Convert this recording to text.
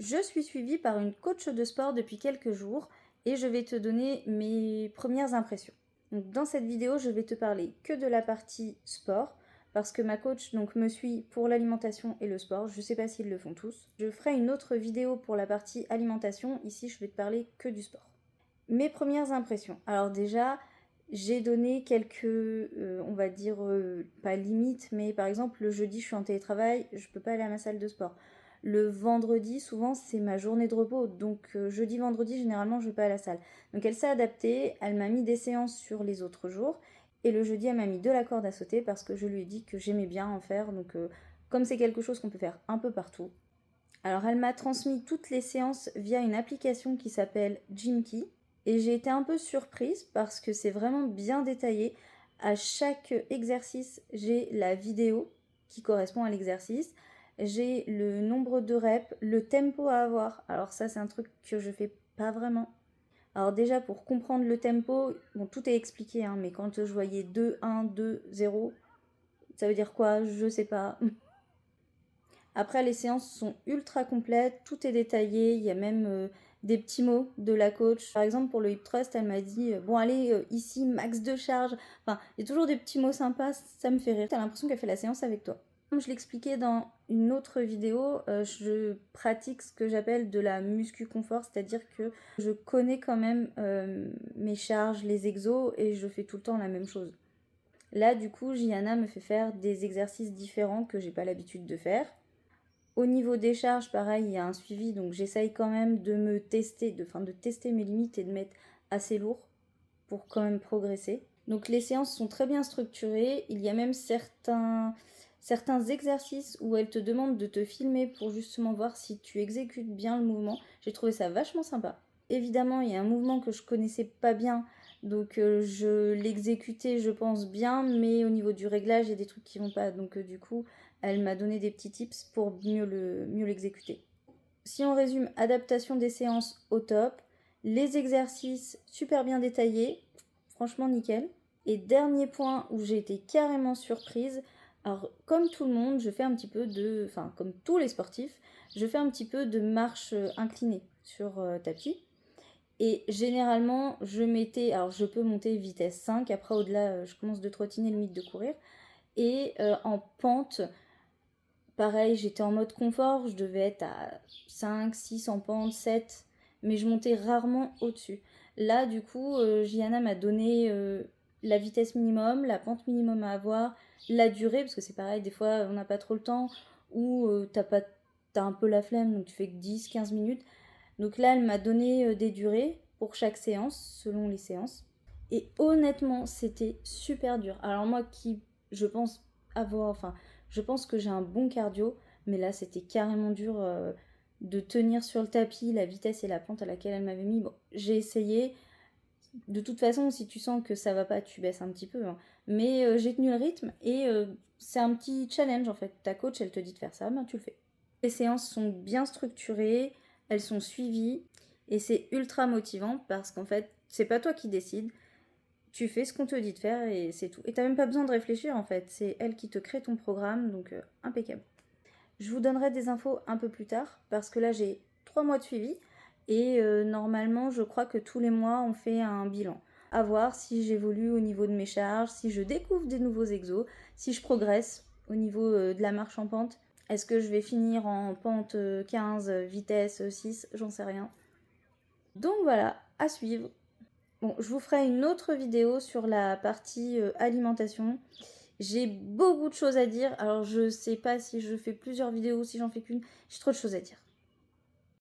Je suis suivie par une coach de sport depuis quelques jours et je vais te donner mes premières impressions. Donc, dans cette vidéo, je vais te parler que de la partie sport parce que ma coach me suit pour l'alimentation et le sport. Je ne sais pas s'ils le font tous. Je ferai une autre vidéo pour la partie alimentation. Ici, je vais te parler que du sport. Mes premières impressions. Alors déjà, j'ai donné quelques, on va dire, pas limites, mais par exemple, le jeudi, je suis en télétravail, je peux pas aller à ma salle de sport. Le vendredi, souvent, c'est ma journée de repos, donc jeudi, vendredi, généralement, je vais pas à la salle. Donc elle s'est adaptée, elle m'a mis des séances sur les autres jours, et le jeudi, elle m'a mis de la corde à sauter parce que je lui ai dit que j'aimais bien en faire, donc comme c'est quelque chose qu'on peut faire un peu partout. Alors elle m'a transmis toutes les séances via une application qui s'appelle Gymkey. Et j'ai été un peu surprise parce que c'est vraiment bien détaillé. À chaque exercice, j'ai la vidéo qui correspond à l'exercice. J'ai le nombre de reps, le tempo à avoir. Alors ça, c'est un truc que je fais pas vraiment. Alors déjà, pour comprendre le tempo, bon, tout est expliqué, hein, mais quand je voyais 2, 1, 2, 0, ça veut dire quoi? Je sais pas. Après, les séances sont ultra complètes, tout est détaillé, il y a même des petits mots de la coach. Par exemple, pour le hip thrust, elle m'a dit bon, allez, ici, max de charge. Enfin, il y a toujours des petits mots sympas, ça me fait rire. T'as l'impression qu'elle fait la séance avec toi. Comme je l'expliquais dans une autre vidéo, je pratique ce que j'appelle de la muscu confort, c'est-à-dire que je connais quand même mes charges, les exos, et je fais tout le temps la même chose. Là, du coup, Gianna me fait faire des exercices différents que j'ai pas l'habitude de faire. Au niveau des charges, pareil, il y a un suivi, donc j'essaye quand même de me tester, de tester mes limites et de mettre assez lourd pour quand même progresser. Donc les séances sont très bien structurées, il y a même certains exercices où elle te demande de te filmer pour justement voir si tu exécutes bien le mouvement. J'ai trouvé ça vachement sympa. Évidemment, il y a un mouvement que je connaissais pas bien, donc je l'exécutais, je pense bien, mais au niveau du réglage, il y a des trucs qui vont pas, donc du coup, elle m'a donné des petits tips pour mieux l'exécuter. Si on résume, adaptation des séances au top, les exercices super bien détaillés, franchement nickel. Et dernier point où j'ai été carrément surprise, alors comme tout le monde, je fais un petit peu de, enfin comme tous les sportifs, je fais un petit peu de marche inclinée sur tapis. Et généralement, alors je peux monter vitesse 5, après au-delà, je commence de trottiner, limite de courir. Et en pente, pareil, j'étais en mode confort, je devais être à 5, 6 en pente, 7, mais je montais rarement au-dessus. Là, du coup, Gianna m'a donné la vitesse minimum, la pente minimum à avoir, la durée, parce que c'est pareil, des fois, on n'a pas trop le temps, ou t'as un peu la flemme, donc tu fais que 10, 15 minutes. Donc là, elle m'a donné des durées pour chaque séance, selon les séances. Et honnêtement, c'était super dur. Alors moi qui, je pense je pense que j'ai un bon cardio, mais là c'était carrément dur de tenir sur le tapis la vitesse et la pente à laquelle elle m'avait mis. Bon, j'ai essayé. De toute façon, si tu sens que ça va pas, tu baisses un petit peu, hein. Mais j'ai tenu le rythme et c'est un petit challenge en fait. Ta coach, elle te dit de faire ça, ben tu le fais. Les séances sont bien structurées, elles sont suivies et c'est ultra motivant parce qu'en fait, c'est pas toi qui décides. Tu fais ce qu'on te dit de faire et c'est tout. Et t'as même pas besoin de réfléchir en fait, c'est elle qui te crée ton programme, donc impeccable. Je vous donnerai des infos un peu plus tard parce que là j'ai 3 mois de suivi et normalement je crois que tous les mois on fait un bilan. À voir si j'évolue au niveau de mes charges, si je découvre des nouveaux exos, si je progresse au niveau de la marche en pente. Est-ce que je vais finir en pente 15, vitesse 6, j'en sais rien. Donc voilà, à suivre. Bon, je vous ferai une autre vidéo sur la partie alimentation. J'ai beaucoup de choses à dire, alors je sais pas si je fais plusieurs vidéos, si j'en fais qu'une, j'ai trop de choses à dire.